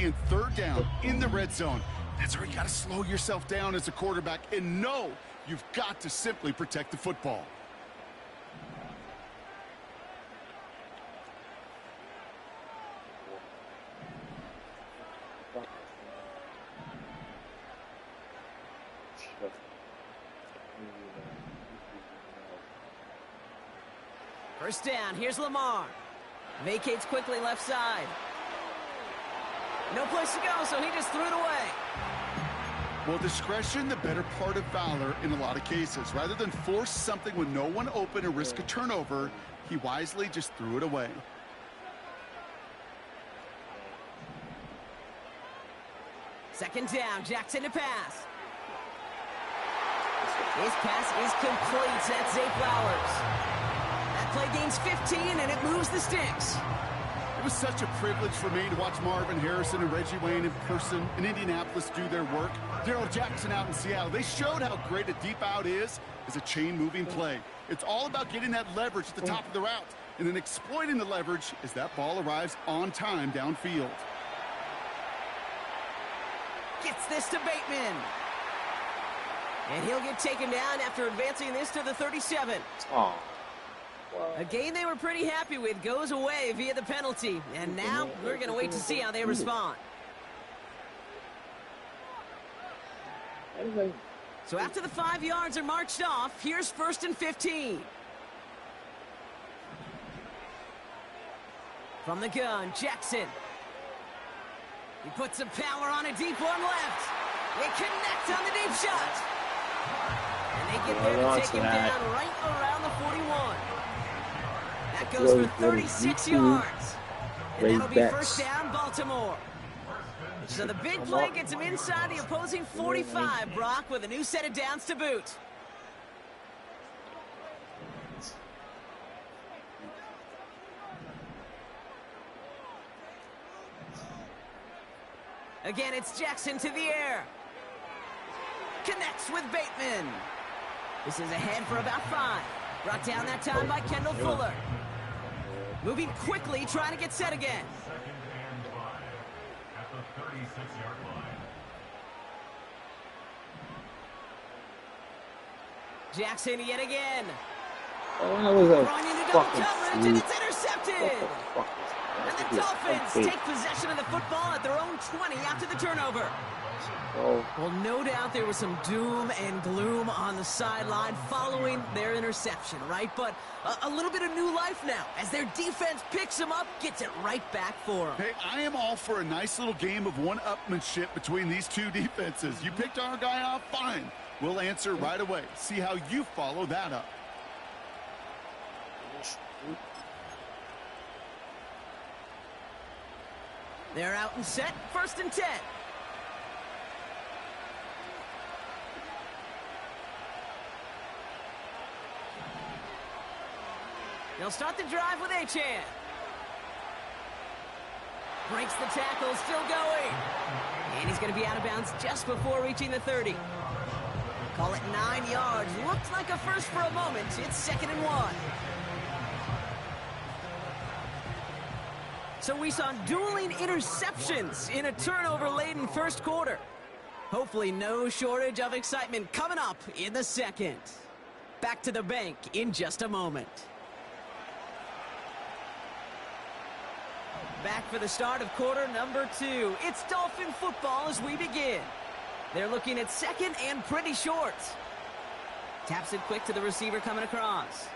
being third down in the red zone. That's where you got to slow yourself down as a quarterback and know you've got to simply protect the football. First down, here's Lamar. Vacates quickly left side. No place to go, so he just threw it away. Well, discretion, the better part of valor in a lot of cases. Rather than force something with no one open and risk a turnover, he wisely just threw it away. Second down, Jackson to pass. His pass is complete. That's Zay Flowers. That play gains 15, and it moves the sticks. It was such a privilege for me to watch Marvin Harrison and Reggie Wayne in person in Indianapolis do their work. Darrell Jackson out in Seattle. They showed how great a deep out is as a chain-moving play. It's all about getting that leverage at the top of the route and then exploiting the leverage as that ball arrives on time downfield. Gets this to Bateman. And he'll get taken down after advancing this to the 37. Oh. A game they were pretty happy with goes away via the penalty. And now we're going to wait to see how they respond. So after the 5 yards are marched off, here's 1st and 15. From the gun, Jackson. He puts some power on a deep one left. They connect on the deep shot. And they get there to take him down right around the 41. That goes for 36 yards. And that'll be first down, Baltimore. So the big play gets him inside the opposing 45, Brock, with a new set of downs to boot. Again, it's Jackson to the air. Connects with Bateman. This is ahead for about 5. Brought down that time by Kendall Fuller. Moving quickly, trying to get set again. Jackson yet again. Oh, that was a throwing into double coverage, and it's intercepted. And the Dolphins take possession of the football at their own 20 after the turnover. Oh. Well, no doubt there was some doom and gloom on the sideline following their interception, right? But a little bit of new life now as their defense picks them up, gets it right back for them. Hey, I am all for a nice little game of one-upmanship between these two defenses. You picked our guy off, fine. We'll answer right away. See how you follow that up. They're out and set, 1st and 10. They'll start the drive with Achane. Breaks the tackle, still going. And he's going to be out of bounds just before reaching the 30. Call it 9 yards. Looked like a first for a moment. It's 2nd and 1. So we saw dueling interceptions in a turnover-laden first quarter. Hopefully no shortage of excitement coming up in the second. Back to the bank in just a moment. Back for the start of quarter number 2. It's Dolphin football as we begin. They're looking at 2nd and pretty short. Taps it quick to the receiver coming across.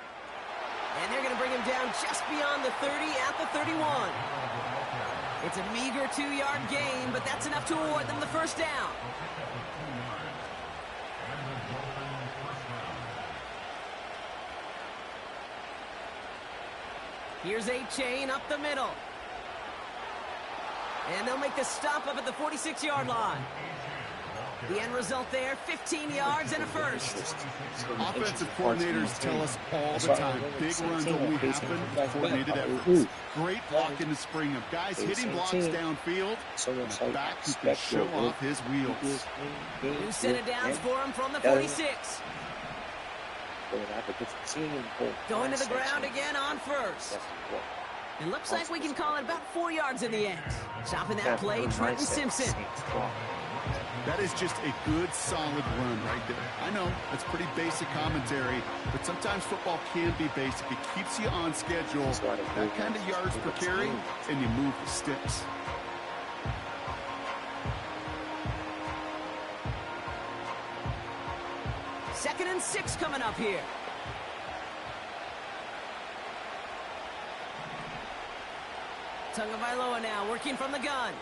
And they're going to bring him down just beyond the 30 at the 31. It's a meager 2-yard gain, but that's enough to award them the first down. Here's Achane up the middle. And they'll make the stop up at the 46-yard line. The end result there, 15 yards and a first. Offensive coordinators tell us all the time, big runs only happen with coordinated efforts. Great block in the spring of guys hitting blocks downfield, and a back who can show off his wheels. New set of downs for him from the 46. Going to the ground again on first. It looks like we can call it about 4 yards in the end. Stopping that play, Trenton Simpson. That is just a good, solid run right there. I know, that's pretty basic commentary, but sometimes football can be basic. It keeps you on schedule, that kind of yards per carry, and you move the sticks. Second and 6 coming up here. Tagovailoa now working from the gun.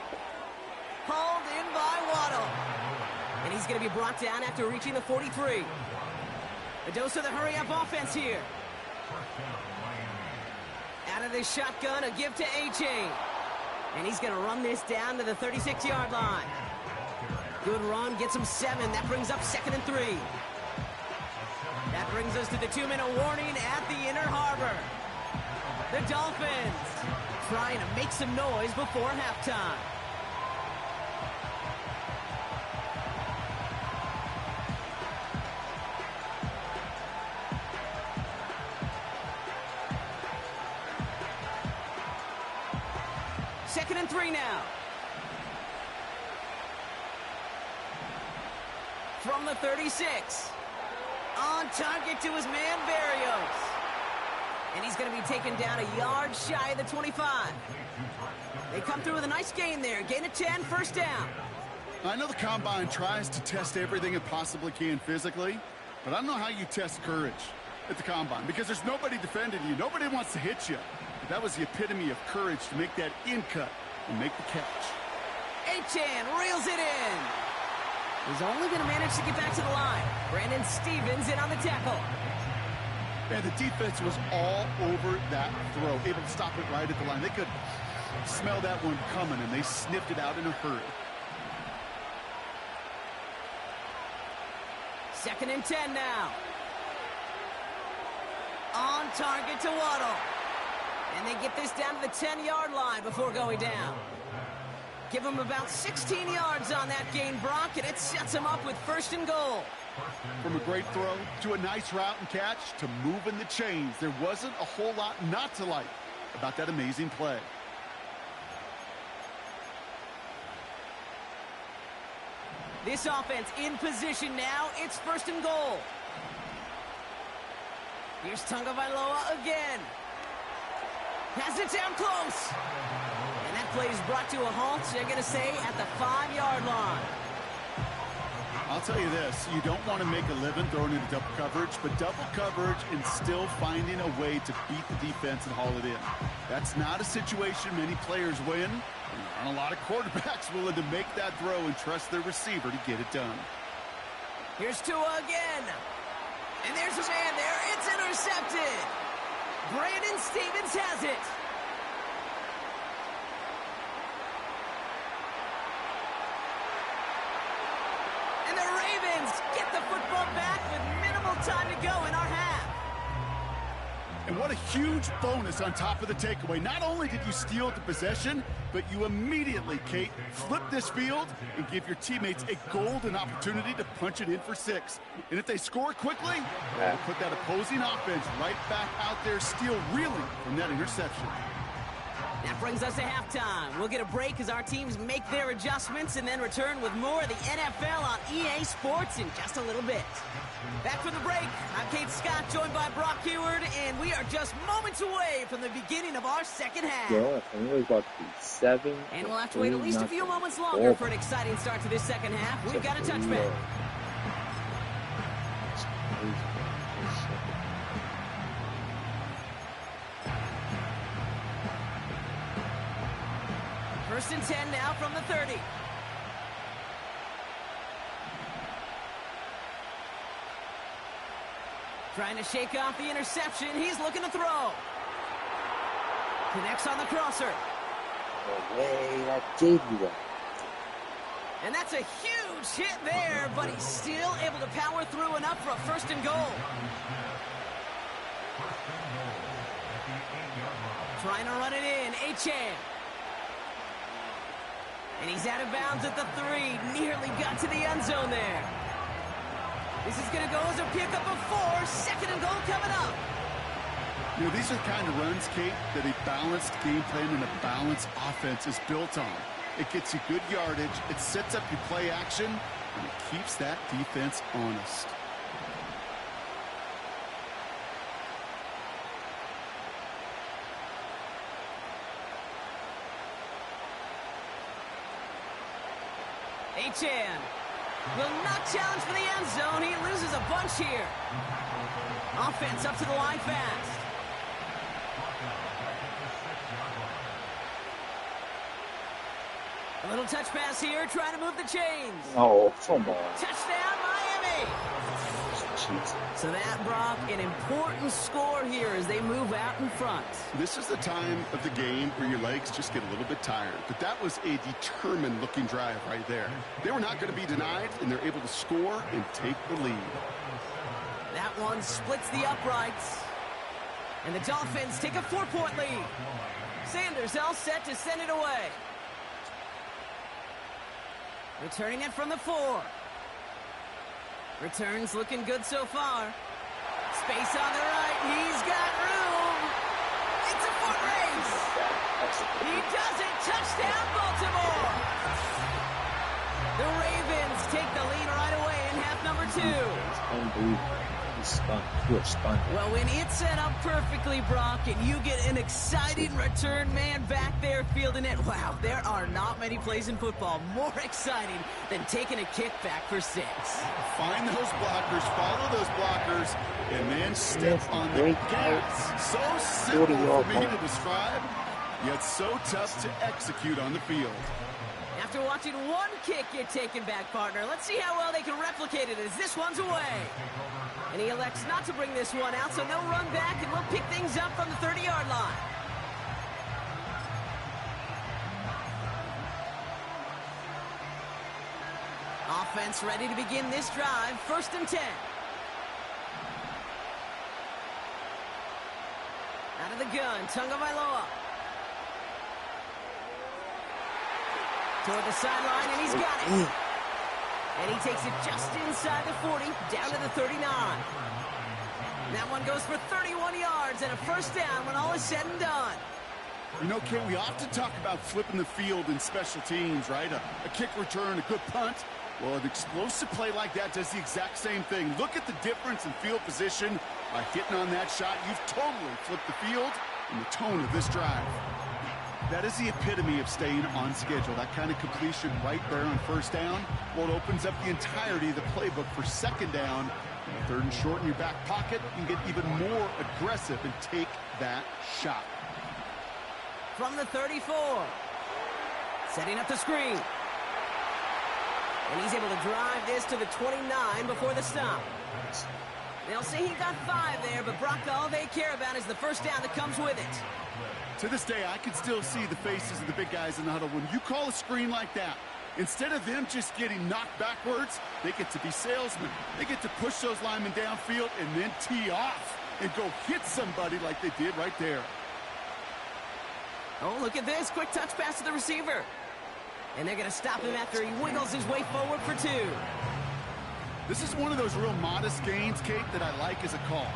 Hauled in by Waddle. And he's going to be brought down after reaching the 43. A dose of the hurry-up offense here. Out of the shotgun, a give to A-Chain. And he's going to run this down to the 36-yard line. Good run, gets him 7. That brings up second and 3. That brings us to the 2-minute warning at the Inner Harbor. The Dolphins trying to make some noise before halftime. Second and 3 now. From the 36. On target to his man, Berrios. And he's going to be taken down a yard shy of the 25. They come through with a nice gain there. Gain of 10, first down. I know the Combine tries to test everything it possibly can physically, but I don't know how you test courage at the Combine because there's nobody defending you. Nobody wants to hit you. But that was the epitome of courage to make that in-cut and make the catch. Achane reels it in. He's only going to manage to get back to the line. Brandon Stevens in on the tackle. And the defense was all over that throw, able to stop it right at the line. They could smell that one coming, and they sniffed it out in a hurry. Second and 10 now. On target to Waddle. And they get this down to the 10-yard line before going down. Give him about 16 yards on that gain, Brock, and it sets him up with first and goal. From a great throw to a nice route and catch to moving the chains, there wasn't a whole lot not to like about that amazing play. This offense in position now. It's first and goal. Here's Tagovailoa again. Has it down close. And that play is brought to a halt, they're going to say, at the 5-yard line. I'll tell you this, you don't want to make a living throwing into double coverage, but double coverage and still finding a way to beat the defense and haul it in. That's not a situation many players win. There aren't a lot of quarterbacks willing to make that throw and trust their receiver to get it done. Here's Tua again. And there's a man there. It's intercepted. Brandon Stevens has it. And the Ravens get the football back with minimal time to go in our half. And what a huge bonus on top of the takeaway. Not only did you steal the possession, but you immediately, Kate, flip this field and give your teammates a golden opportunity to punch it in for 6. And if they score quickly, they'll put that opposing offense right back out there, still reeling from that interception. That brings us to halftime. We'll get a break as our teams make their adjustments and then return with more of the NFL on EA Sports in just a little bit. Back from the break, I'm Kate Scott, joined by Brock Heward, and we are just moments away from the beginning of our second half. Yeah, I think it was about to be 7. And we'll have to wait at least a few moments longer for an exciting start to this second half. We've got a touchback. First and 10 now from the 30. Trying to shake off the interception. He's looking to throw. Connects on the crosser. No way, that gave you that. And that's a huge hit there, but he's still able to power through enough for a first and goal. Trying to run it in, Achane. And he's out of bounds at the 3. Nearly got to the end zone there. This is going to go as a pickup of 4. Second and goal coming up. You know, these are the kind of runs, Kate, that a balanced game plan and a balanced offense is built on. It gets you good yardage, it sets up your play action, and it keeps that defense honest. Achan will not challenge for the end zone. He loses a bunch here. Offense up to the line fast. A little touch pass here, trying to move the chains. Oh, come on. Touchdown, Miami. Jeez. So that, Brock, an important score here as they move out in front. This is the time of the game where your legs just get a little bit tired. But that was a determined-looking drive right there. They were not going to be denied, and they're able to score and take the lead. That one splits the uprights. And the Dolphins take a 4-point lead. Sanders all set to send it away. Returning it from the 4. Returns looking good so far. Space on the right. He's got room. It's a foot race. He does it. Touchdown, Baltimore. The Ravens take the lead right away in half number 2. It's unbelievable. He's spun. Pure spun. Well, when it's set up perfectly, Brock, and you get an exciting return man back there fielding it, wow, there are not many plays in football more exciting than taking a kickback for 6. Find those blockers, follow those blockers, and then step on the gas. So simple for me to describe, yet so tough to execute on the field. After watching one kick get taken back, partner, let's see how well they can replicate it as this one's away. And he elects not to bring this one out, so no run back, and we'll pick things up from the 30-yard line. Offense ready to begin this drive. 1st and 10. Out of the gun, Tagovailoa. Toward the sideline, and he's got it. And he takes it just inside the 40, down to the 39. That one goes for 31 yards and a 1st down when all is said and done. You know, Ken, we often talk about flipping the field in special teams, right? A kick return, a good punt. Well, an explosive play like that does the exact same thing. Look at the difference in field position. By hitting on that shot, you've totally flipped the field and the tone of this drive. That is the epitome of staying on schedule. That kind of completion right there on 1st down. Well, it opens up the entirety of the playbook for 2nd down. 3rd and short in your back pocket. You can get even more aggressive and take that shot. From the 34. Setting up the screen. And he's able to drive this to the 29 before the stop. They'll say he got 5 there, but Brock, all they care about is the 1st down that comes with it. To this day, I can still see the faces of the big guys in the huddle. When you call a screen like that, instead of them just getting knocked backwards, they get to be salesmen. They get to push those linemen downfield and then tee off and go hit somebody like they did right there. Oh, look at this. Quick touch pass to the receiver. And they're going to stop him after he wiggles his way forward for 2. This is one of those real modest gains, Kate, that I like as a call.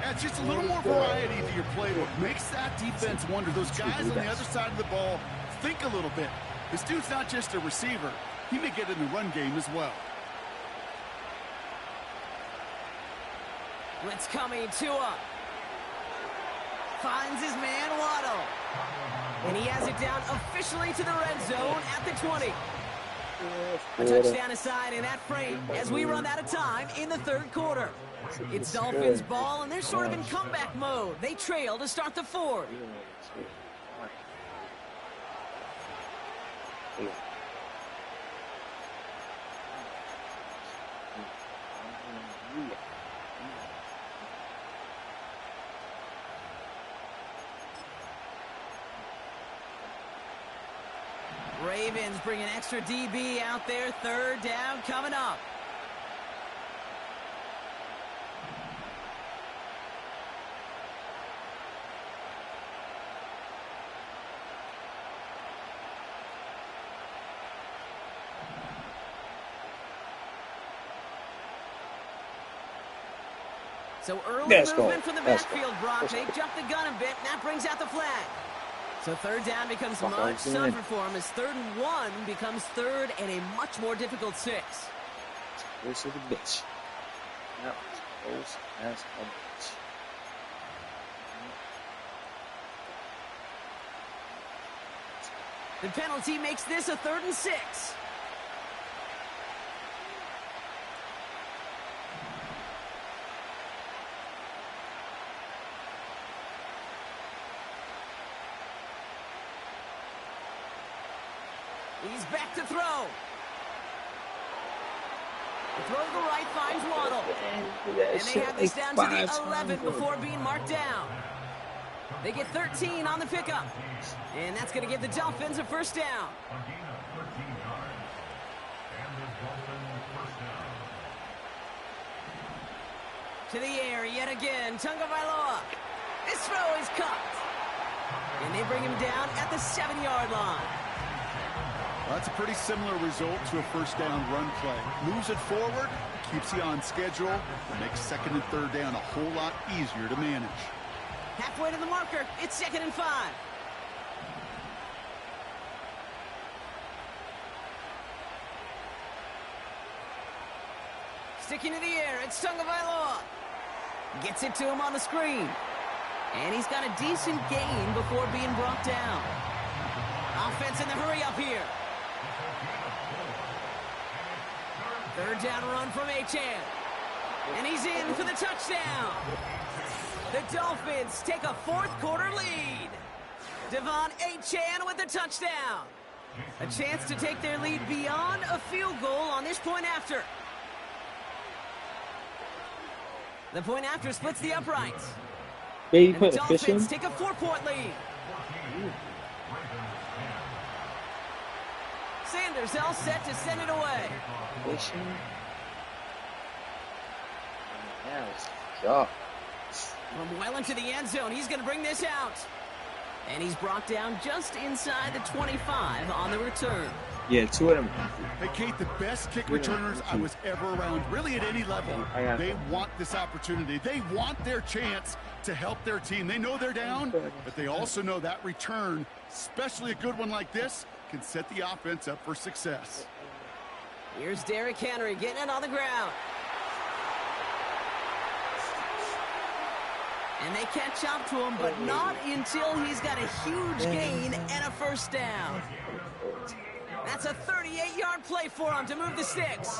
Adds just a little more variety to your playbook. Makes that defense wonder. Those guys on the other side of the ball think a little bit. This dude's not just a receiver. He may get in the run game as well. Blitz coming, Tua. Finds his man, Waddle. And he has it down officially to the red zone at the 20. A touchdown aside in that frame as we run out of time in the 3rd quarter. It's Dolphins ball, and they're sort of in comeback mode. They trail to start the 4th. Ravens bring an extra DB out there. 3rd down coming up. So early Let's go. movement from the Let's go. backfield, Brock. Let's They go. jumped the gun a bit, and that brings out the flag. So third down becomes Fuck, I much was doing tougher it. for him as 3rd and 1 becomes 3rd and a much more difficult 6. Close to the bitch. That was close as a bitch. The penalty makes this a 3rd and 6. He's back to throw. The throw to the right finds Waddle. And they have this down to the 11 before being marked down. They get 13 on the pickup. And that's going to give the Dolphins a first down. To the air yet again. Tagovailoa. This throw is caught. And they bring him down at the 7-yard line. Well, that's a pretty similar result to a first down run play. Moves it forward, keeps you on schedule, and makes 2nd and 3rd down a whole lot easier to manage. Halfway to the marker, it's 2nd and 5. Sticking to the air, it's Tagovailoa. Gets it to him on the screen. And he's got a decent gain before being brought down. Offense in the hurry up here. 3rd down run from Achane. And he's in for the touchdown. The Dolphins take a 4th quarter lead. Devon Achane with the touchdown. A chance to take their lead beyond a field goal on this point after. The point after splits the uprights. Baby And put the a fish in. Dolphins take a 4-point lead. Sanders all set to send it away. Fish in. Yes. Job. From well into the end zone, he's going to bring this out. And he's brought down just inside the 25 on the return. Yeah, 2 of them. Hey, Kate, the best kick returners I was ever around, really at any level, they want this opportunity. They want their chance to help their team. They know they're down, but they also know that return, especially a good one like this, can set the offense up for success. Here's Derrick Henry getting it on the ground. And they catch up to him, but not until he's got a huge gain and a first down. That's a 38-yard play for him to move the sticks.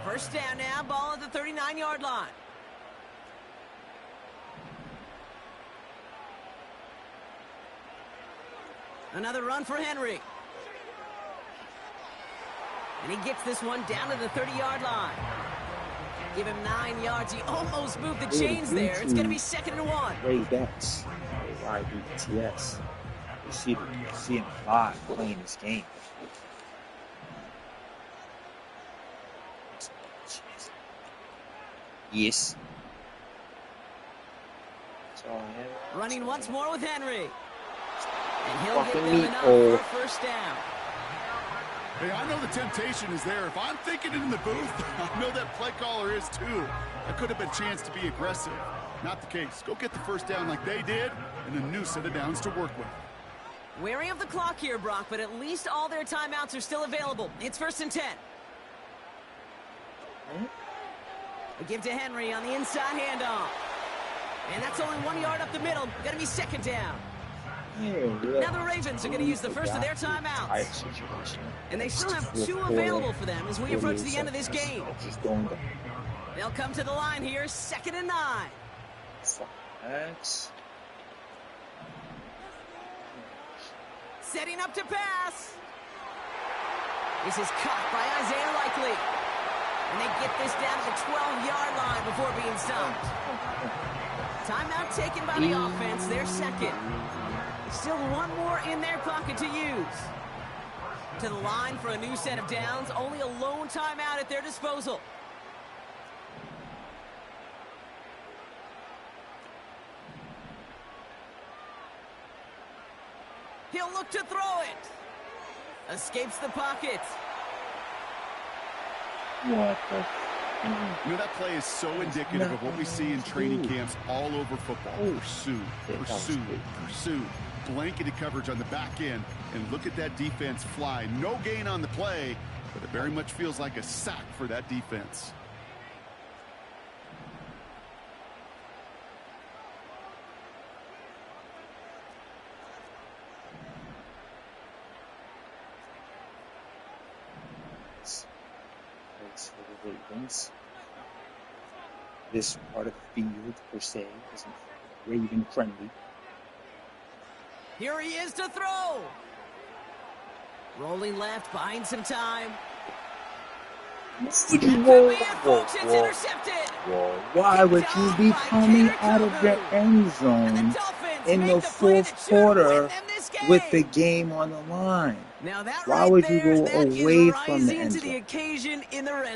First down now, ball at the 39-yard line. Another run for Henry. And he gets this one down to the 30-yard line. Give him 9 yards. He almost moved the chains there. It's going to be 2nd and 1. Raybacks. YBTS. You see him live playing this game. Yes. That's all I have. Running once more with Henry. And he'll get Fucking them meat, enough oh. for a first down. Hey, I know the temptation is there. If I'm thinking it in the booth, I know that play caller is too. That could have been a chance to be aggressive. Not the case. Go get the first down like they did, and a new set of downs to work with. Wary of the clock here, Brock, but at least all their timeouts are still available. It's 1st and 10. A give to Henry on the inside handoff. And that's only 1 yard up the middle. Gonna be 2nd down. Now the Ravens are going to use the first of their timeouts. And they still have 2 available for them as we approach the end of this game. They'll come to the line here, 2nd and 9. Setting up to pass. This is caught by Isaiah Likely. And they get this down to the 12-yard line before being stopped. Timeout taken by the offense, their 2nd. Still 1 more in their pocket to use. To the line for a new set of downs. Only a lone timeout at their disposal. He'll look to throw it. Escapes the pocket. What the? You know, that play is so indicative of what we see in training camps all over football. Pursued. Blanketed coverage on the back end. And look at that defense fly. No gain on the play, but it very much feels like a sack for that defense. For the Ravens. This part of the field, per se, isn't Raven friendly. Here he is to throw. Rolling left, buying some time. Why would you be coming out of the end zone in the fourth quarter with the game on the line? Why would you go away from the end zone?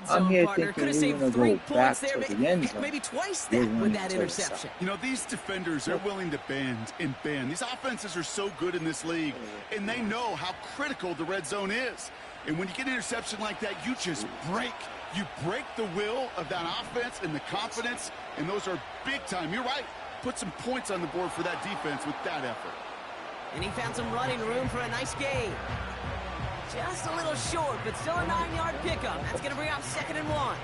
I'm here thinking you're going to go back to the end zone. Maybe twice that with that interception. You know, these defenders, they're willing to bend and bend. These offenses are so good in this league, and they know how critical the red zone is. And when you get an interception like that, you just break. You break the will of that offense and the confidence, and those are big time. You're right. Put some points on the board for that defense with that effort. And he found some running room for a nice gain. Just a little short, but still a 9-yard pickup. That's going to bring up 2nd and 1.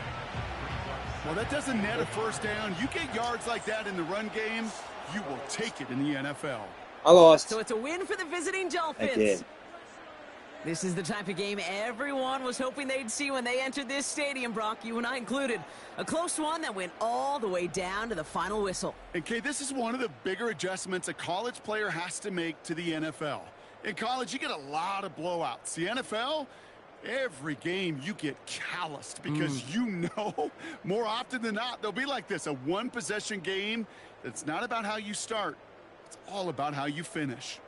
Well, that doesn't net a first down. You get yards like that in the run game, you will take it in the NFL. I lost. So it's a win for the visiting Dolphins. I did. This is the type of game everyone was hoping they'd see when they entered this stadium, Brock, you and I included. A close one that went all the way down to the final whistle. And, Kay, this is one of the bigger adjustments a college player has to make to the NFL. In college, you get a lot of blowouts. The NFL, every game you get calloused because you know more often than not they'll be like this, a one-possession game that's not about how you start. It's all about how you finish.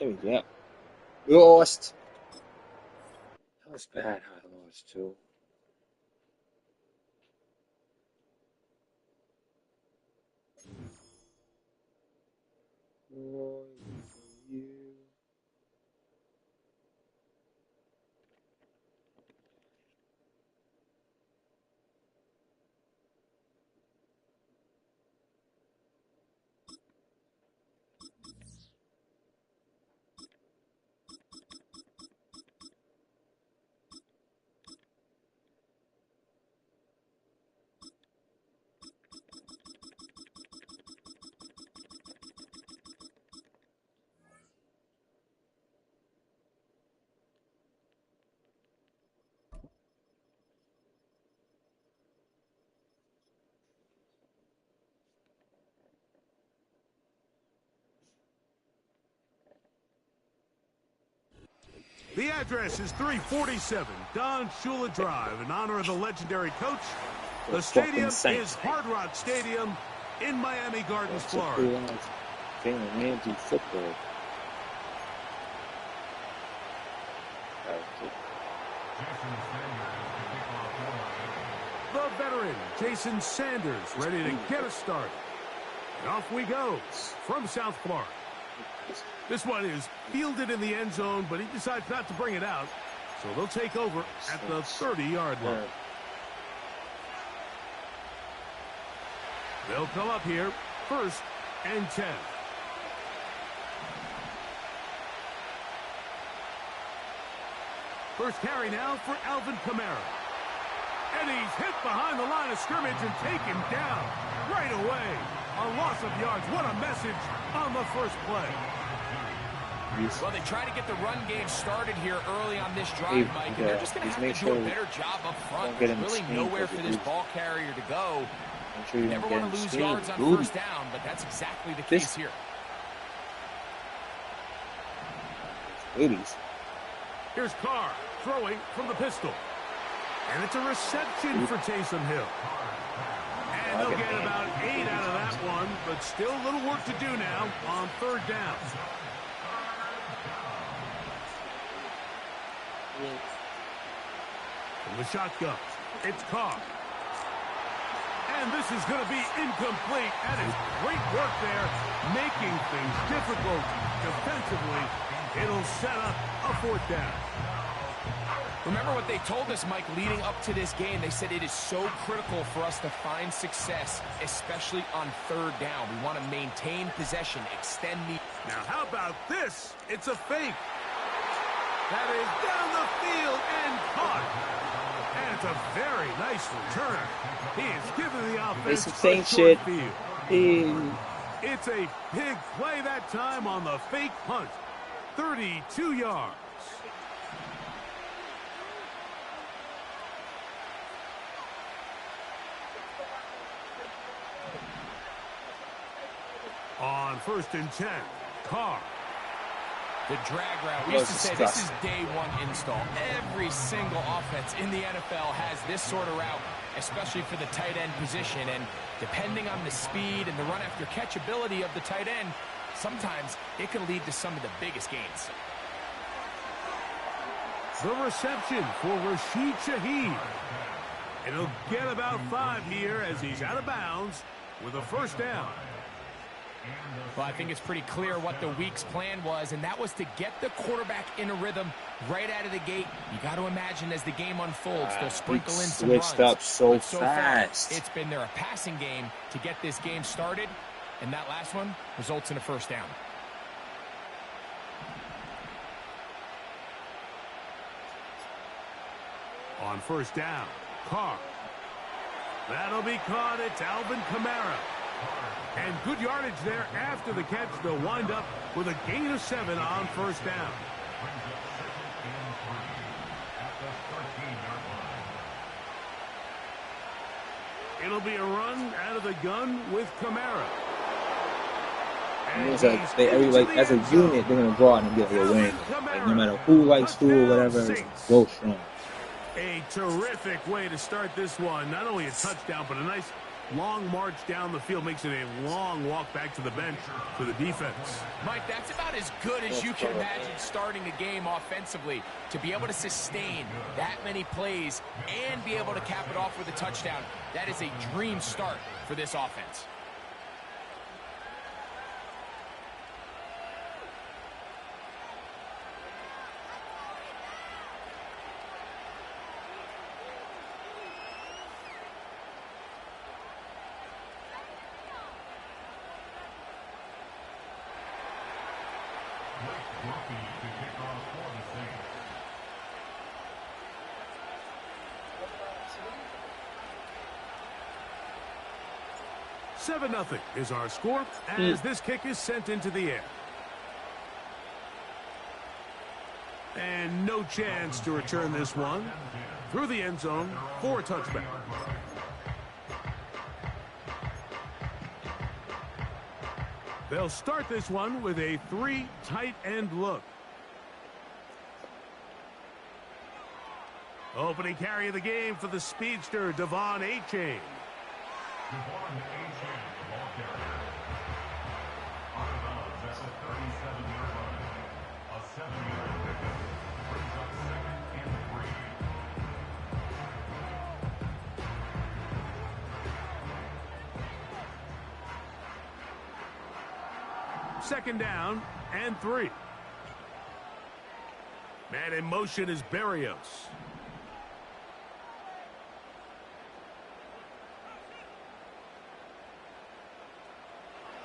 There we go. Lost. That was bad how I lost, too. The address is 347 Don Shula Drive in honor of the legendary coach. The stadium is Hard Rock Stadium in Miami Gardens, Florida. Man do football. The veteran, Jason Sanders, ready to get us started. And off we go from South Florida. This one is fielded in the end zone, but he decides not to bring it out. So they'll take over at the 30-yard line. They'll come up here, 1st and 10. First carry now for Alvin Kamara. And he's hit behind the line of scrimmage and taken down right away. A loss of yards. What a message on the first play. Well, they try to get the run game started here early on this drive, Mike, and they're just going to have to do a better job up front. There's really nowhere for this ball carrier to go. You never want to lose yards on first down, but that's exactly the case here. Here's Carr throwing from the pistol. And it's a reception for Taysom Hill. And they'll get about 8 out of that one, but still a little work to do now on 3rd down. From the shotgun, it's Carr. And this is going to be incomplete. That is great work there, making things difficult defensively. It'll set up a 4th down. Remember what they told us, Mike, leading up to this game. They said it is so critical for us to find success, especially on 3rd down. We want to maintain possession, extend the... Now, how about this? It's a fake. That is down the field and caught. And it's a very nice return. He is giving the offense a short field. It's a big play that time on the fake punt. 32 yards. On 1st and 10, Carr. The drag route. We used to say this is day one install. Every single offense in the NFL has this sort of route, especially for the tight end position. And depending on the speed and the run after catch ability of the tight end, sometimes it can lead to some of the biggest gains. The reception for Rashid Shaheed. And he'll get about 5 here as he's out of bounds with a 1st down. Well, I think it's pretty clear what the week's plan was, and that was to get the quarterback in a rhythm right out of the gate. You got to imagine as the game unfolds, they'll sprinkle in some runs. Switched up so fast. It's been a passing game to get this game started, and that last one results in a 1st down. On 1st down, Carr. That'll be caught. It's Alvin Kamara. And good yardage there after the catch. They'll wind up with a gain of 7 on 1st down. It'll be a run out of the gun with Kamara. As a unit, they're going to go out and get a win. Like, no matter who likes who or whatever, go strong. A terrific way to start this one. Not only a touchdown, but a nice long march down the field makes it a long walk back to the bench for the defense. Mike, that's about as good as you can imagine starting a game offensively. To be able to sustain that many plays and be able to cap it off with a touchdown, that is a dream start for this offense. Seven 7-0 is our score as this kick is sent into the air. And no chance to return this one through the end zone for a touchback. They'll start this one with a 3 tight end look. Opening carry of the game for the speedster, Devon Achane. Devon Achane, the ball carrier. On the bounds, that's a 37-yard run. A 7-yard pickup. Brings up 2nd and 3. Second down and 3. Man in motion is Berrios.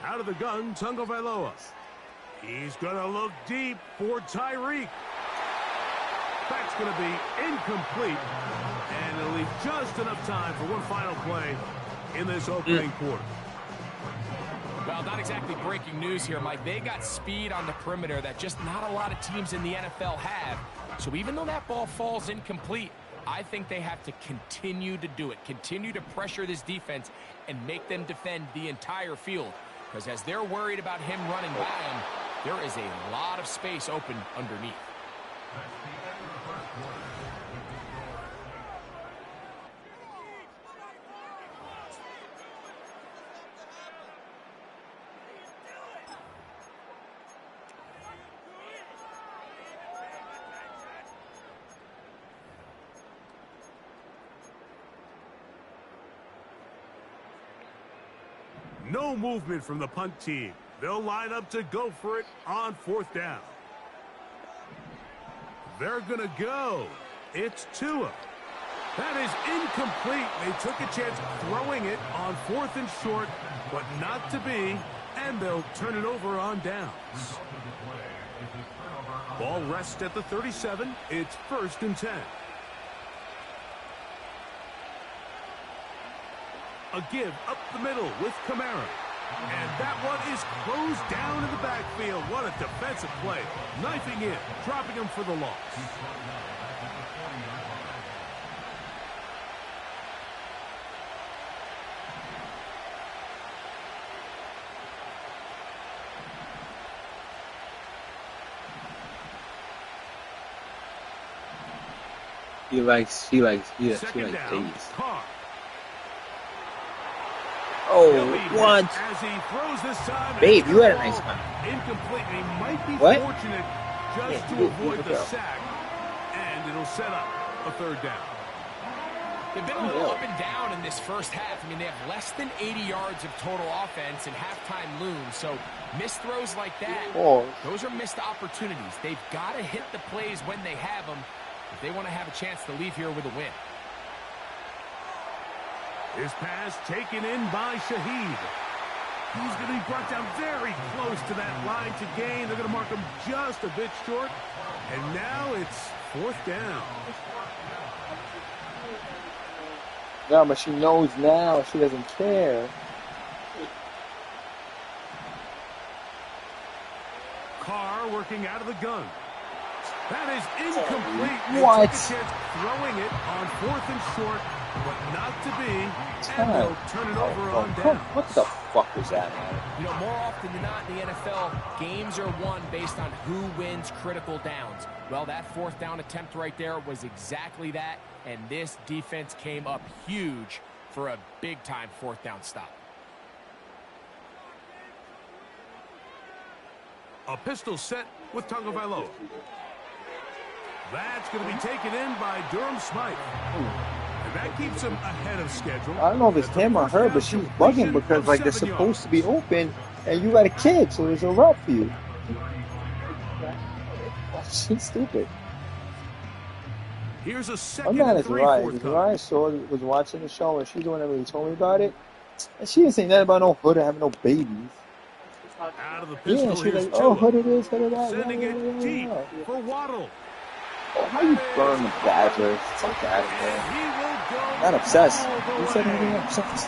Out of the gun, Tagovailoa. He's going to look deep for Tyreek. That's going to be incomplete. And it'll leave just enough time for one final play in this opening quarter. Well, not exactly breaking news here, Mike. They got speed on the perimeter that just not a lot of teams in the NFL have. So even though that ball falls incomplete, I think they have to continue to do it. Continue to pressure this defense and make them defend the entire field. Because as they're worried about him running by him, there is a lot of space open underneath. No movement from the punt team. They'll line up to go for it on 4th down. They're going to go. It's Tua. That is incomplete. They took a chance throwing it on 4th and short, but not to be, and they'll turn it over on downs. Ball rests at the 37. It's 1st and 10. A give up the middle with Kamara. And that one is closed down in the backfield. What a defensive play. Knifing in, dropping him for the loss. He likes days. Carr. Oh, what? As he throws this time, Babe, you had a nice one. Incomplete. He might be what? fortunate just to avoid the sack. And it'll set up a 3rd down. They've been a little up and down in this first half. I mean, they have less than 80 yards of total offense and halftime looms. So missed throws like that, those are missed opportunities. They've got to hit the plays when they have them if they want to have a chance to leave here with a win. His pass taken in by Shaheed. He's going to be brought down very close to that line to gain. They're going to mark him just a bit short. And now it's 4th down. No, but she knows now. She doesn't care. Carr working out of the gun. That is incomplete. What? They took a chance throwing it on 4th and short, but not to be. And they'll turn it over on down. What the fuck was that, man? You know, more often than not in the NFL, games are won based on who wins critical downs. Well, that 4th down attempt right there was exactly that, and this defense came up huge for a big-time 4th down stop. A pistol set with Tagovailoa. That's going to be taken in by Durham Smythe. And that keeps him ahead of schedule. I don't know if it's him or her, but she's bugging because like they're supposed to be open and you got a kid, so it's a route for you. She's stupid. Here's a second. I'm mad at Uriah. Uriah was watching the show and she's the one that really told me about it. And she didn't say nothing about no hood or having no babies. Out of the pistol, yeah, she's like, oh, hood it is, hood it that. Sending it deep for Waddle. Oh, how you burn the Badgers? Fuck out of here. Not obsessed. You said anything obsessed?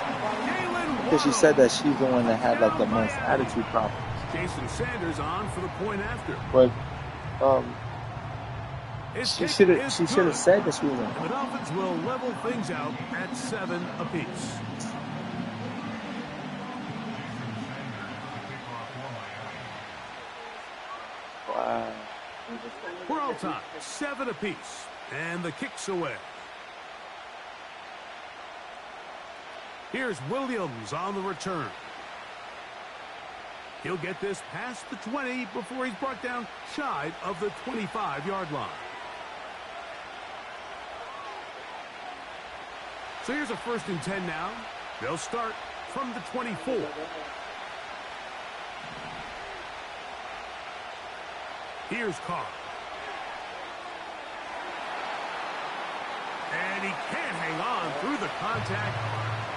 Because she said that she's the one that had like the most attitude problems. Jason Sanders on for the point after. But she should have said that she was on. The Dolphins will level things out at 7 apiece. Wow. We're all tied, 7 apiece, and the kick's away. Here's Williams on the return. He'll get this past the 20 before he's brought down shy of the 25-yard line. So here's a 1st and 10 now. They'll start from the 24. Here's Carr. And he can't hang on through the contact.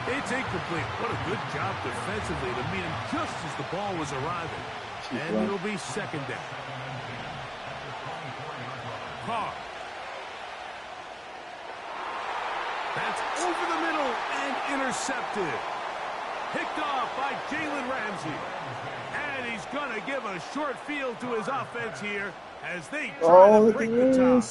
It's incomplete. What a good job defensively to meet him just as the ball was arriving. And it'll be 2nd down. Carr. That's over the middle and intercepted. Picked off by Jalen Ramsey. And he's going to give a short field to his offense here as they try to break the tie.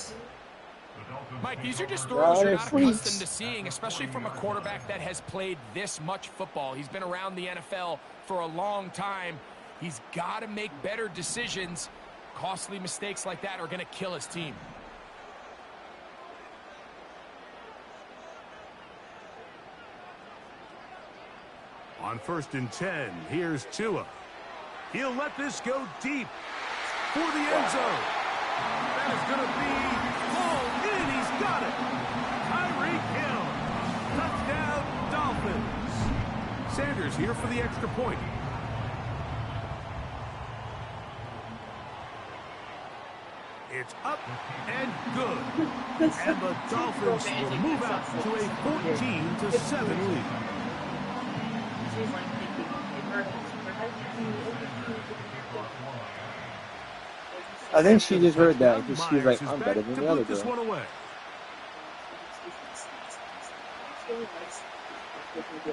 Mike, these are just throws you're not accustomed to seeing, especially from a quarterback that has played this much football. He's been around the NFL for a long time. He's got to make better decisions. Costly mistakes like that are going to kill his team. On 1st and 10, here's Tua. He'll let this go deep for the end zone. That is going to be hauled in. He's got it. Tyreek Hill. Touchdown, Dolphins. Sanders here for the extra point. It's up and good. And the Dolphins will move out to a 14-7 lead. I think she just heard that because she was like, I'm better than the other girl.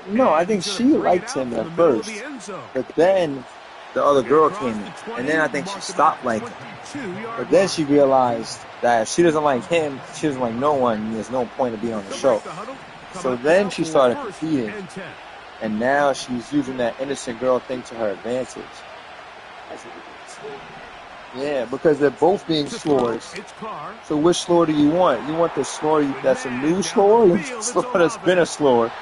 No, I think she liked him at first, but then the other girl came in, and then I think she stopped liking him. But then she realized that if she doesn't like him, she doesn't like no one, and there's no point of being on the show. So then she started competing, and now she's using that innocent girl thing to her advantage. Yeah, because they're both being slurs. So which slur do you want? You want the slur that's a new slur, or the slur that's been a slur?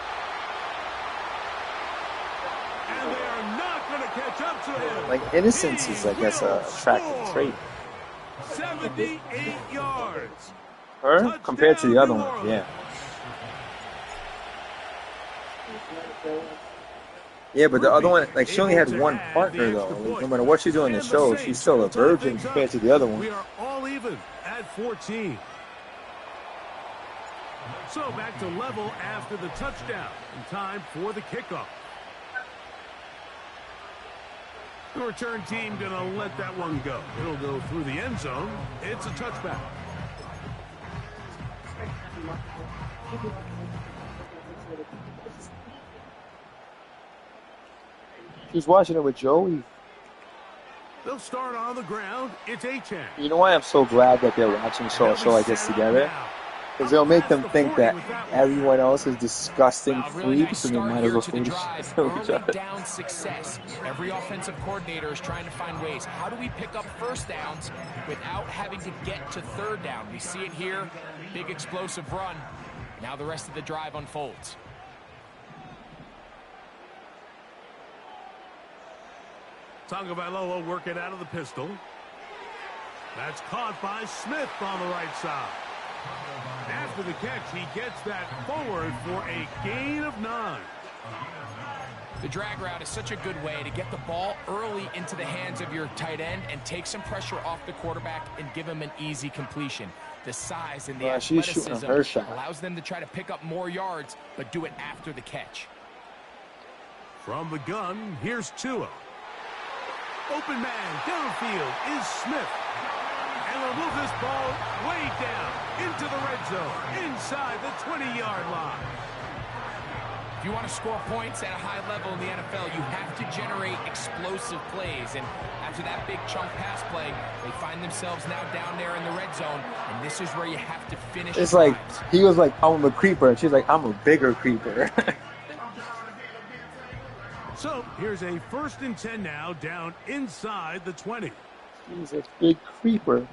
Like, innocence is, I guess, a attractive trait. 78 yards. Her? Compared to the other one, yeah. Yeah, but the other one, like, she only had one partner, though. Like, no matter what she's doing in the show, she's still a virgin compared to the other one. We are all even at 14. So back to level after the touchdown. And time for the kickoff. The return team going to let that one go. It'll go through the end zone. It's a touchback. She's watching it with Joey. They'll start on the ground. It's Achane. You know why I'm so glad that they're watching a show like this together? Because they'll make them think that everyone else is disgusting freaks, and they might as well finish early down success. Every offensive coordinator is trying to find ways. How do we pick up first downs without having to get to third down? We see it here. Big explosive run. Now the rest of the drive unfolds. Tagovailoa working out of the pistol. That's caught by Smith on the right side. After the catch, he gets that forward for a gain of 9. The drag route is such a good way to get the ball early into the hands of your tight end and take some pressure off the quarterback and give him an easy completion. The size and the athleticism allows them to try to pick up more yards, but do it after the catch. From the gun, here's Tua. Open man downfield is Smith. And they'll move this ball way down into the red zone, inside the 20-yard line. If you want to score points at a high level in the NFL, you have to generate explosive plays. And after that big chunk pass play, they find themselves now down there in the red zone. And this is where you have to finish. It's like, he was like, I'm a creeper. And she's like, I'm a bigger creeper. So here's a 1st and 10 now, down inside the 20. He's a big creeper.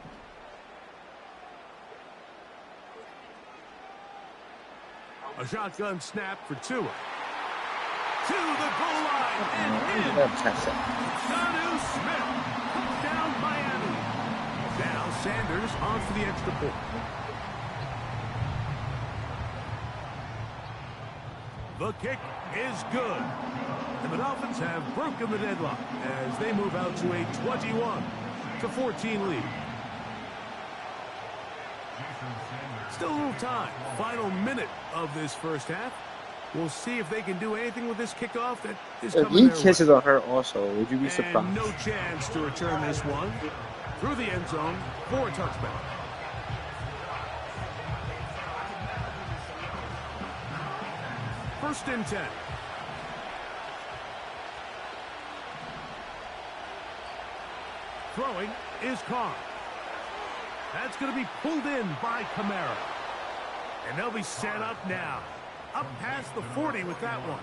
A shotgun snap for Tua. To the goal line and in. Jonnu Smith. Touchdown Miami. Now Sanders on for the extra point. The kick is good. And the Dolphins have broken the deadlock as they move out to a 21-14 lead. Still a little time. Final minute of this first half. We'll see if they can do anything with this kickoff that is coming their way. If he kisses on her also, would you be surprised? And no chance to return this one through the end zone for a touchback. First and 10. Throwing is Carr. That's going to be pulled in by Kamara. And they'll be set up now. Up past the 40 with that one.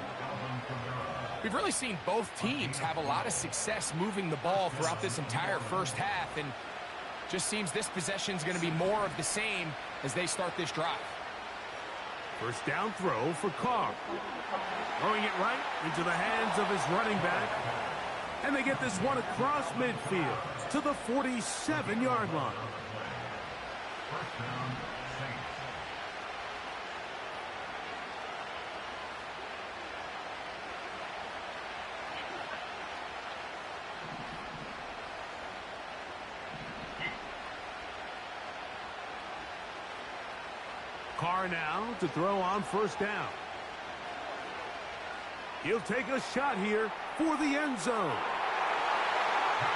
We've really seen both teams have a lot of success moving the ball throughout this entire first half. And just seems this possession is going to be more of the same as they start this drive. First down throw for Carr. Throwing it right into the hands of his running back. And they get this one across midfield to the 47-yard line. Carr now to throw on first down. He'll take a shot here for the end zone.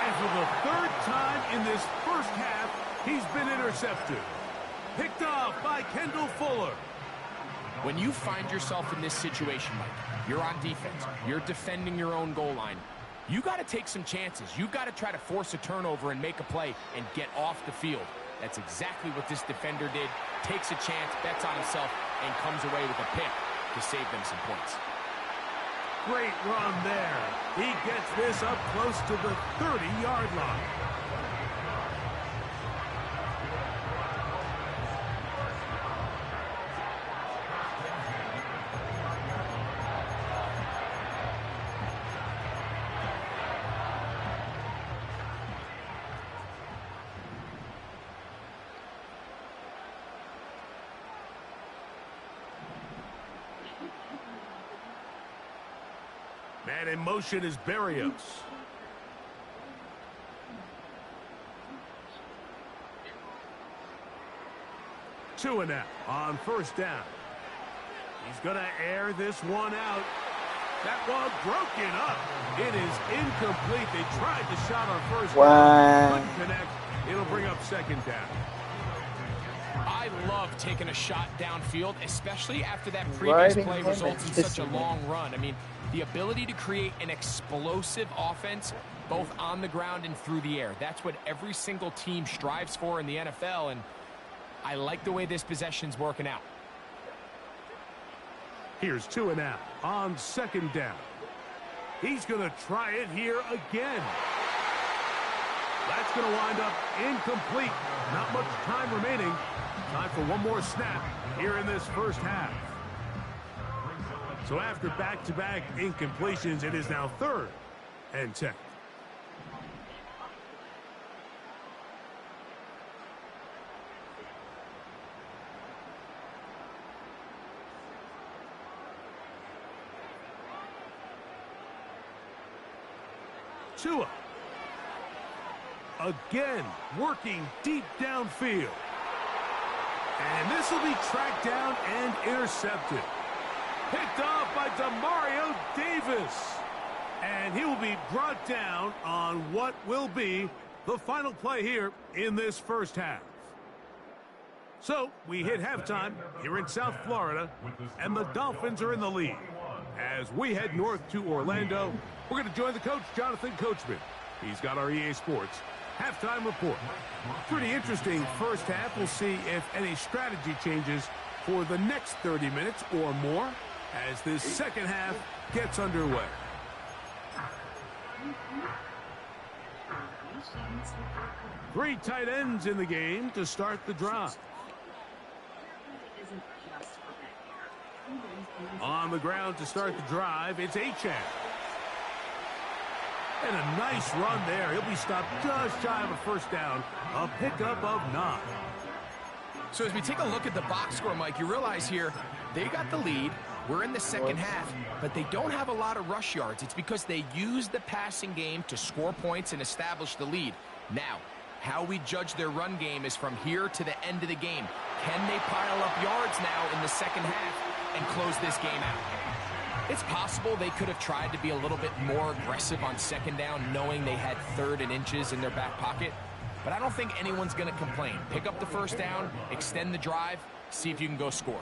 And for the 3rd time in this first half, he's been intercepted. Picked off by Kendall Fuller. When you find yourself in this situation, Mike, you're on defense, you're defending your own goal line, you got to take some chances. You've got to try to force a turnover and make a play and get off the field. That's exactly what this defender did. Takes a chance, bets on himself, and comes away with a pick to save them some points. Great run there. He gets this up close to the 30-yard line. Man in motion is Berrios. Tua now on first down. He's going to air this one out. That ball broken up. It is incomplete. They tried the shot on first down. Couldn't connect. It'll bring up second down. I love taking a shot downfield, especially after that previous play results in such a long run. I mean, the ability to create an explosive offense both on the ground and through the air. That's what every single team strives for in the NFL, and I like the way this possession's working out. Here's Tua now on second down. He's going to try it here again. That's going to wind up incomplete. Not much time remaining. Time for one more snap here in this first half. So after back-to-back incompletions, it is now 3rd and 10. Tua. Again, working deep downfield. And this will be tracked down and intercepted. Picked off by Demario Davis. And he will be brought down on what will be the final play here in this first half. So, we hit halftime here in South Florida, and the Dolphins are in the lead. As we head north to Orlando, we're going to join the coach, Jonathan Coachman. He's got our EA Sports halftime report. Pretty interesting first half. We'll see if any strategy changes for the next 30 minutes or more as this second half gets underway. Three tight ends in the game to start the drive. On the ground to start the drive, it's Achane. And a nice run there. He'll be stopped just shy of a first down. A pickup of 9. So as we take a look at the box score, Mike, you realize here they got the lead. We're in the second half, but they don't have a lot of rush yards. It's because they use the passing game to score points and establish the lead. Now, how we judge their run game is from here to the end of the game. Can they pile up yards now in the second half and close this game out? It's possible they could have tried to be a little bit more aggressive on second down, knowing they had 3rd and inches in their back pocket. But I don't think anyone's going to complain. Pick up the first down, extend the drive, see if you can go score.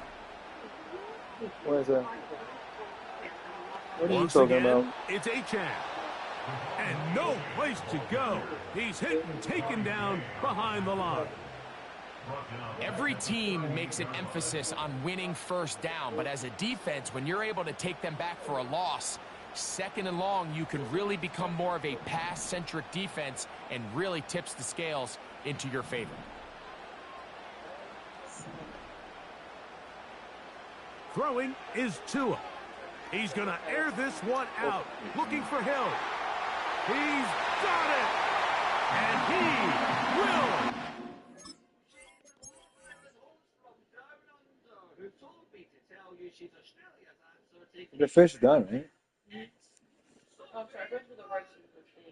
What is that? What are you talking about? It's Achane. And no place to go. He's hit and taken down behind the line. Every team makes an emphasis on winning first down, but as a defense, when you're able to take them back for a loss, second and long, you can really become more of a pass-centric defense and really tips the scales into your favor. Throwing is Tua. He's going to air this one out, looking for Hill. He's got it! And he will! The fish done, right?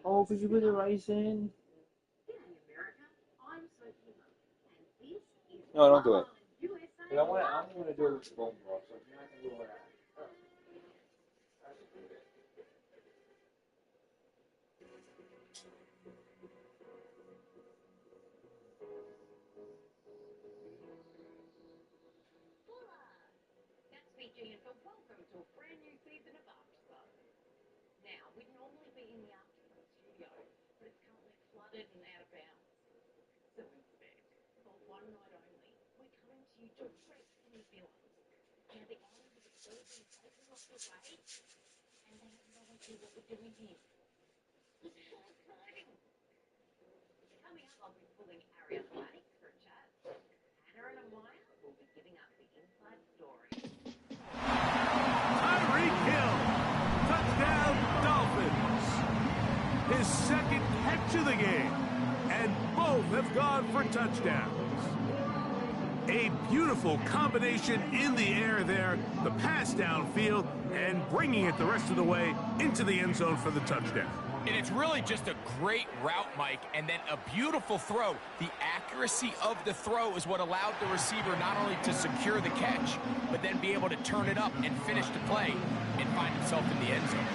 Oh, could you put the rice in? No, don't do it. I don't want to do it with spoon, bro. So if you're not going to do it, welcome to a brand new season of After. Now, we'd normally be in the afternoon studio, but it's currently flooded and out of bounds. So instead, for one night only, we're coming to you direct from the villains. Now, the owners of the club have taken off the way, and they have no idea what we're doing here. It's so exciting! Coming up, I'll be pulling Ariana Maddox for a chat. Hannah and Amaya will be giving us the inside story. Tyreek Hill. Touchdown, Dolphins. His second catch of the game. And both have gone for touchdowns. A beautiful combination in the air there. The pass downfield and bringing it the rest of the way into the end zone for the touchdown. And it's really just a great route, Mike, and then a beautiful throw. The accuracy of the throw is what allowed the receiver not only to secure the catch, but then be able to turn it up and finish the play and find himself in the end zone.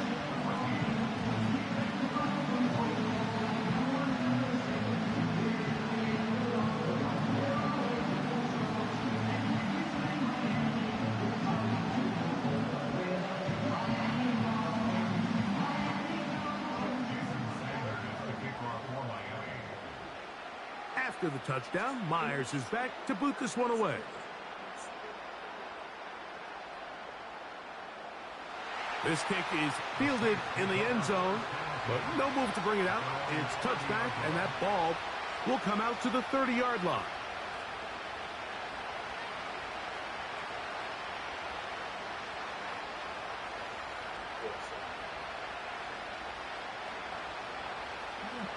After the touchdown, Myers is back to boot this one away. This kick is fielded in the end zone, but no move to bring it out. It's touchback, and that ball will come out to the 30-yard line.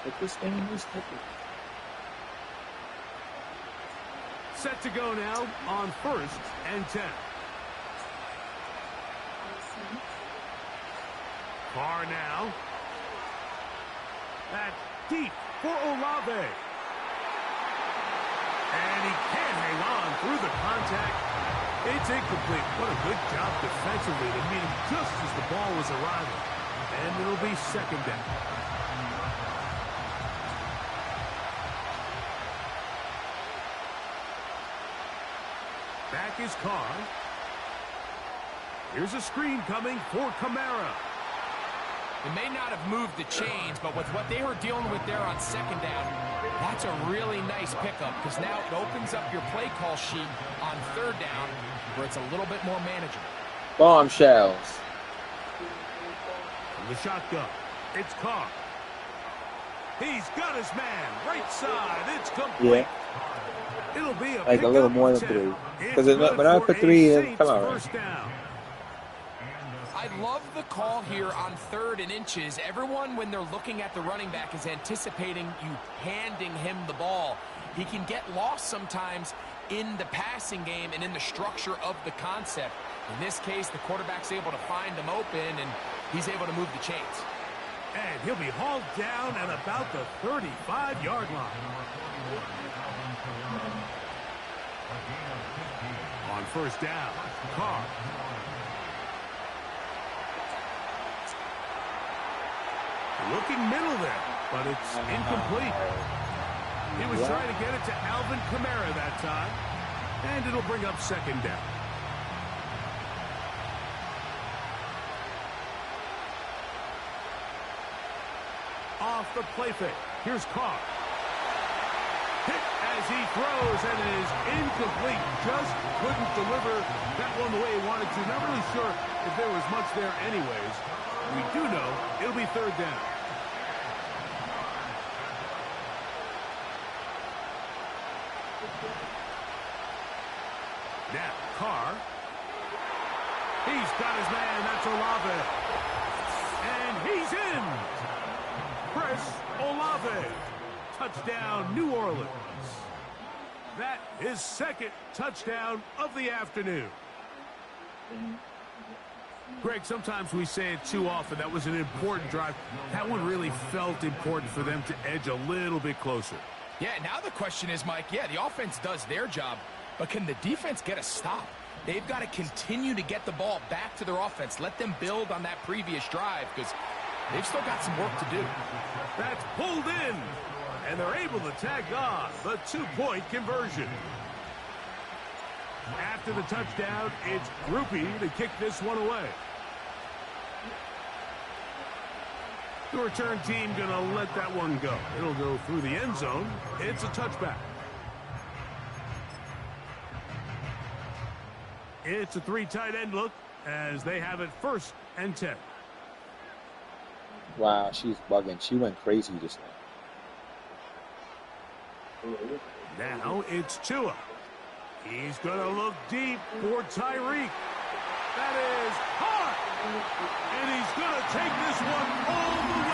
But this game is hectic. Set to go now on 1st and 10. Carr now. That's deep for Olave. And he can't hang on through the contact. It's incomplete. What a good job defensively to meet him just as the ball was arriving. And it'll be second down. Back is Carr. Here's a screen coming for Kamara. They may not have moved the chains, but with what they were dealing with there on second down, that's a really nice pickup because now it opens up your play call sheet on third down where it's a little bit more manageable. Bombshells. From the shotgun, it's Carr. He's got his man, right side, it's complete. Yeah. It'll be like a little more than 3. Because when I put 3 in, come on. Right? I love the call here on 3rd and inches. Everyone, when they're looking at the running back, is anticipating you handing him the ball. He can get lost sometimes in the passing game and in the structure of the concept. In this case, the quarterback's able to find him open, and he's able to move the chains. And he'll be hauled down at about the 35-yard line. On first down, Carr. Looking middle there, but it's incomplete. He was trying to get it to Alvin Kamara that time, and it'll bring up second down. Off the play fake. Here's Carr. Hit as he throws, and it is incomplete. Just couldn't deliver that one the way he wanted to. Not really sure if there was much there anyways. We do know it'll be third down. Now, Carr. He's got his man. That's Olave. And he's in. Chris Olave. Touchdown, New Orleans. That is second touchdown of the afternoon. Greg, sometimes we say it too often. That was an important drive. That one really felt important for them to edge a little bit closer. Yeah, now the question is, Mike, yeah, the offense does their job, but can the defense get a stop? They've got to continue to get the ball back to their offense. Let them build on that previous drive because they've still got some work to do. That's pulled in, and they're able to tag on the two-point conversion. After the touchdown, it's Groupie to kick this one away. The return team going to let that one go. It'll go through the end zone. It's a touchback. It's a 3 tight end look as they have it 1st and 10. Wow, she's bugging. She went crazy just now. Now it's Tua. He's going to look deep for Tyreek. That is hard. And he's going to take this one all the way.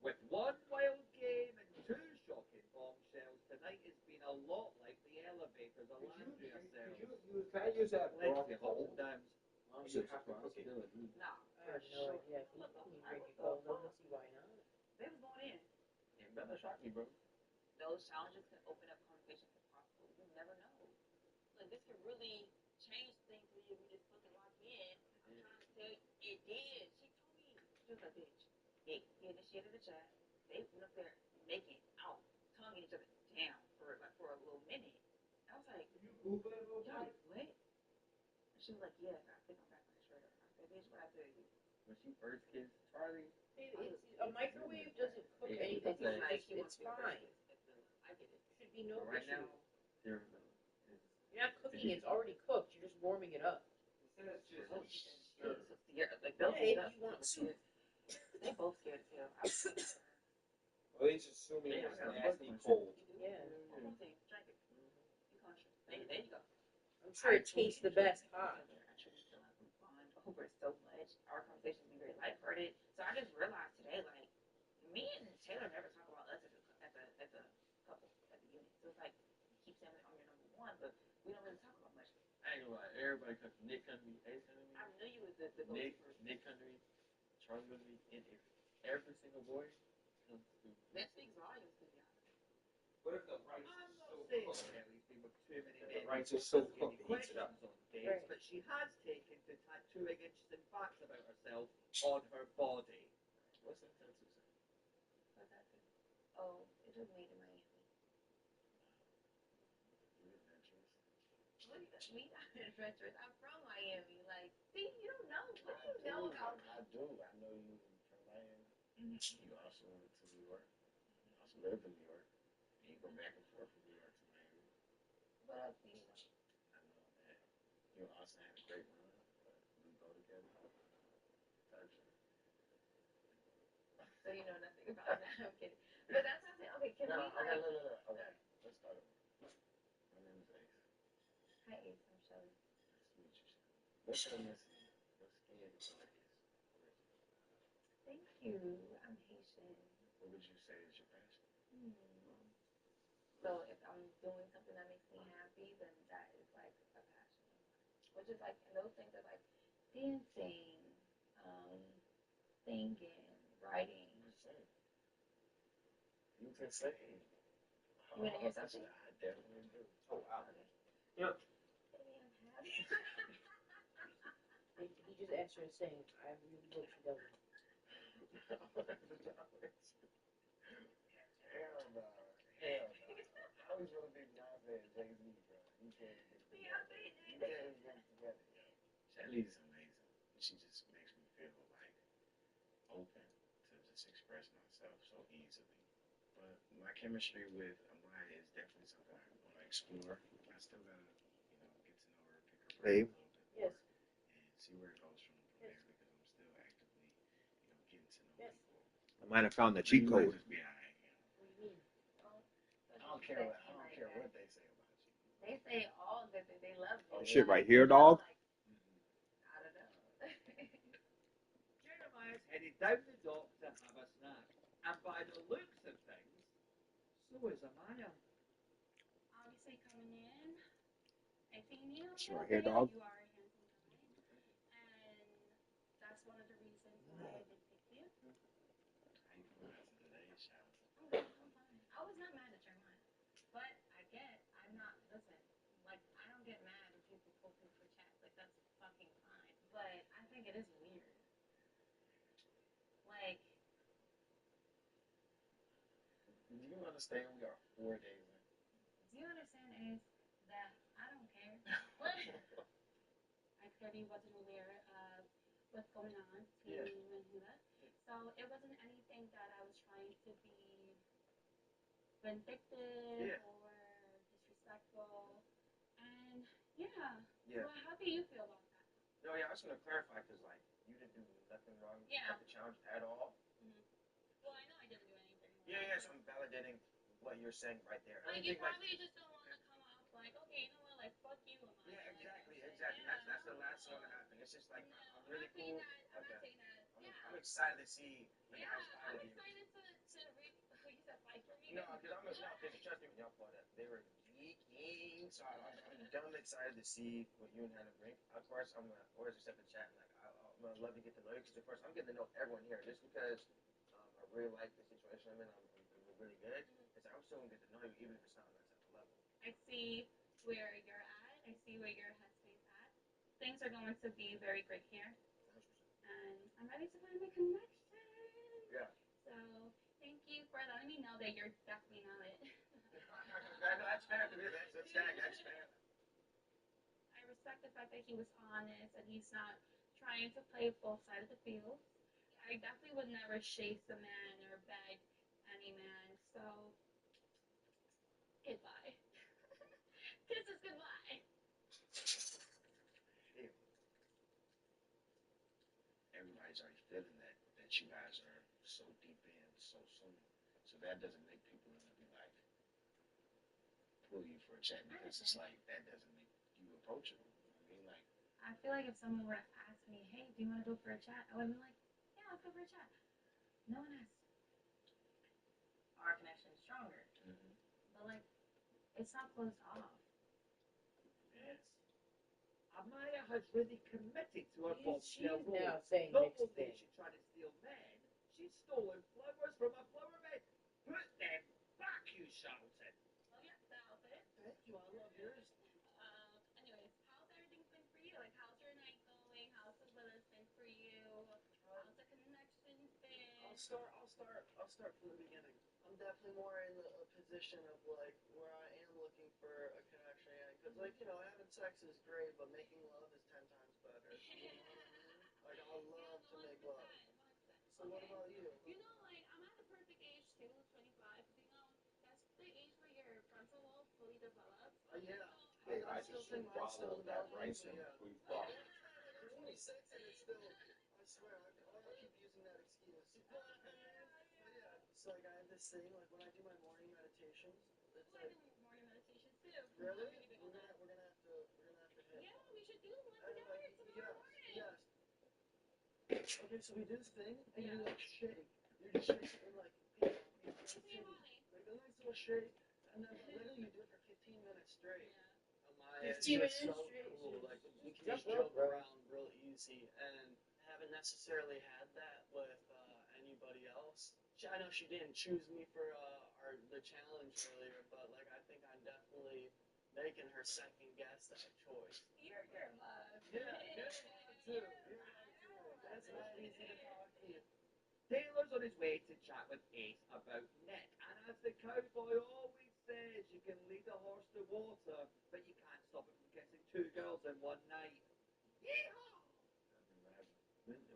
With one wild game and 2 shocking bombshells, tonight has been a lot like the elevators of Landry ourselves. Can I use that Plenty of ups and downs. No, I have no idea. Can you drink it cold? I don't see why not. They was going in. It doesn't shock me, bro. Those challenges can open up conversations for possible. You never know. Like, this can really change things for you if you just put the lock in. I'm trying to tell you, it did. She told me. She was like, bitch. He initiated the chat. They went up there making out, tonguing each other down for a little minute. I was like, y'all what? And she was like, yes, I think I'm back on the shredder. I said, bitch, what I tell you? When she first kissed Charlie, A microwave doesn't cook anything. It's fine. I get it. Should be no right issue. now, You're not cooking it. It's already cooked. You're just warming it up. yeah, like Yeah, if you want soup. they both scared as hell. Well, he's assuming it's nasty cold. Yeah. Drink it. There you go. I'm sure it tastes the best hot. Actually feel like we bond over so much. Our conversations be very lighthearted. So I just realized today, like, me and Taylor never talk about us as a couple, as a unit. So it's like, you keep saying I'm your number one, but we don't really talk about much. I ain't gonna lie, everybody come from Nick Country, Ace Country. I knew you was the go-to person. Nick Country, Charlie Country, and every single boy comes through. That speaks volumes to y'all. What if the rights I'm are not so saying close? Kelly's been with too many The men. rights are so close. Questions Eat it up. on dates, but she has taken to tattooing interesting facts about herself on her body. What's that tattoo say? What's that? Oh, it was made in Miami. You adventurous. What do you mean I'm adventurous? I'm from Miami. Like, see, you don't know. What do you know about me? I do. I know you from Miami. Mm-hmm. You also went to New York. You also lived in New York. And you go back and forth from New York to Miami. What else do you know? I know that you also had a great run, but we go together. So you know nothing about that. I'm kidding. But that's what I'm saying. Okay, can we like... No. Okay, let's start over. My name is Ace. Hi, Ace. I'm Shelly. Nice to meet you, Shelly. What's your ethnicity? What skin color is? Thank you. I'm Haitian. What would you say is your passion? So if I'm doing something that makes me happy, then that is like a passion of mine. Which is like, and those things are like dancing, singing, writing. You can sing. You want to hear something? I definitely do. Oh, wow. Okay. Yep. Baby, I'm happy. He just asked her to sing. I really hope she doesn't. Hell no. I always want to be Beyonce and Jay-Z, bro. You can't get together. Shelly's amazing. She just makes me feel like open to just express myself so easily. But my chemistry with Amaya is definitely something I want to explore. I still gotta, get to know her, pick her brain a little bit more, Yes. and see where it goes from there because I'm still actively, getting to know people. I might have found the cheat code. Just be alright, What do you mean? I don't care what they say about you. They say all that they love you. This shit right here, dog. I don't know. Jeremiah's headed down the dock to have a snack, and by the looks of things, so is Amaya. Obviously coming in, I think you know This right here, dog. you are a handsome guy, and that's one of the reasons why I did pick you. How you feeling after today's shower? I'm fine. I was not mad at Jeremiah, but I'm not. Listen, like I don't get mad when people post me for chat. Like that's fucking fine. But I think it is weird. Like. Do you understand we are 4 days in? Do you understand is that I don't care. What? I clearly wasn't aware of what's going on between you and Hula. So it wasn't anything that I was trying to be vindictive or disrespectful. And yeah. Well, how do you feel about that? No, I just want to clarify because you didn't do nothing wrong at the challenge at all. Well, I know I didn't do anything wrong. Yeah, so I'm validating what you're saying right there. Like, you probably just don't want to come off like, okay, you know what, like, fuck you, Amaya. Yeah, exactly. That's the last thing to happen. It's just like, no, I'm really cool. I'm not saying that. I'm excited to see I'm excited to read. You said fight for me? No, because trust me, y'all thought that they were geeking, so I'm dumb excited to see what you and Hannah bring. Of course, I'm gonna always accept the chat. I'm gonna love to get to know you because, of course, I'm getting to know everyone here. Just because I really like the situation I'm in, I'm really good. I'm still gonna get to know you, even if it's not on that type of level. I see where you're at. I see where your headspace at. Things are going to be very great here. 100%. And I'm ready to find the connection. Yeah. So thank you for letting me know that you're definitely not it. That's fair. That's fair. I respect the fact that he was honest and he's not trying to play both sides of the field. I definitely would never chase a man or beg any man. So goodbye. Kisses goodbye. Everybody's already feeling that you guys are so deep in so soon. So that doesn't make people be like, pull you for a chat because it's like that doesn't make you approachable. I mean, like. I feel like if someone were to ask me, hey, do you want to go for a chat? I would be like, yeah, let's go for a chat. No one has our connection stronger. Mm-hmm. But, like, it's not closed off. Yes. Amaya has really committed to her She's bombshell role. now saying Not mixed only is things. she trying to steal men, she's stolen flowers from a flower bed. Put them back, you shouted. Oh, yeah, the outfit. Thank you. I love yours. Anyways, how's everything been for you? Like, how's your night going? How's the weather been for you? How's the connections been? I'll start from the beginning. I'm definitely more in a position of like where I am looking for a connection, because like having sex is great, but making love is 10 times better. You know what I mean? Like I love to make love. So what about you? Like I'm at the perfect age too, 25. That's the age where your frontal lobe fully develops. Yeah. I I still think mine's still followed that developing. right So yeah. we followed. 26 and it's still. I swear, I'll keep using that excuse. But yeah, it's like I have this thing, like when I do my morning meditations, it's like. Morning meditations too. Really? We're gonna have to hit. Yeah, we should do one together tomorrow morning. Yes. Okay, so we do this thing, and you like shake. You just shake it in like, like a nice little shake, and then literally you do it for 15 minutes straight. Yeah. 15 minutes so straight. cool. Like you can Jump just jump rope, bro. around real easy, and haven't necessarily had that with anybody else. I know she didn't choose me for the challenge earlier, but like I think I'm definitely making her second guess that choice. You're love. Yeah, you're That's not easy to talk to you. Taylor's on his way to chat with Ace about Nick, and as the cowboy always says, you can lead a horse to water, but you can't stop it from kissing two girls in one night. Yeehaw!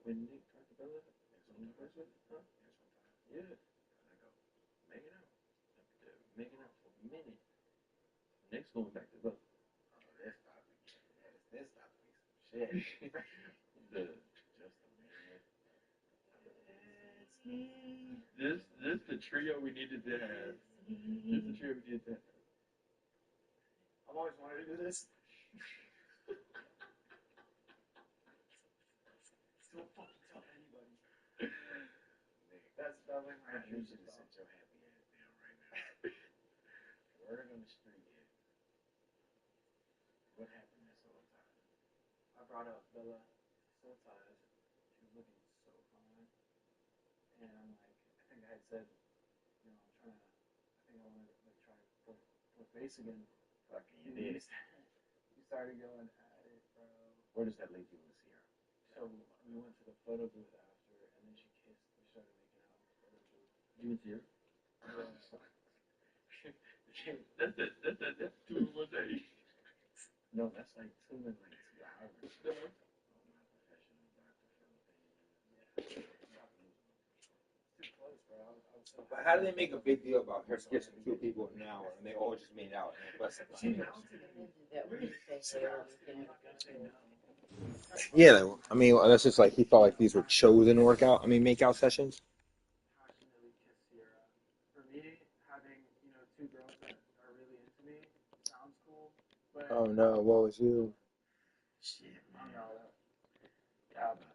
When Nick tried to go with it, huh? Yeah. And I go, make it out. Making out for a minute. Nick's going back to go. Oh, this about to be some shit. Just a minute. This the trio we needed to have. This the trio we needed to have. I've always wanted to do this. Don't fucking tell anybody. That's like my You should have sent your happy ass down right now. Word on the street is, what happened this whole time? I brought up Bella so tired. She was looking so fine. And I'm like, I think I had said, I think I wanted to like try to put face again. Fucking you did. We started going at it, bro. Where does that leave you with Sierra? So we went to the photo booth after, and then she kissed. We started making out in the photo booth. You and Sierra? Yeah. That's 2 in 1 day. No, that's like 2 in like 2 hours. Oh, my professional Dr. Philippine. Too close, bro. I was so But how do they make a big deal about her kissing 2 people in an hour and they all just made out in less than 5 minutes? That weird thing. Yeah, I mean, that's just like he felt like these were chosen make-out sessions. passionately kiss Sierra. For me, having 2 girls that are really into me sounds cool, but Oh no, what was you? Shit, I man. don't know. Y'all about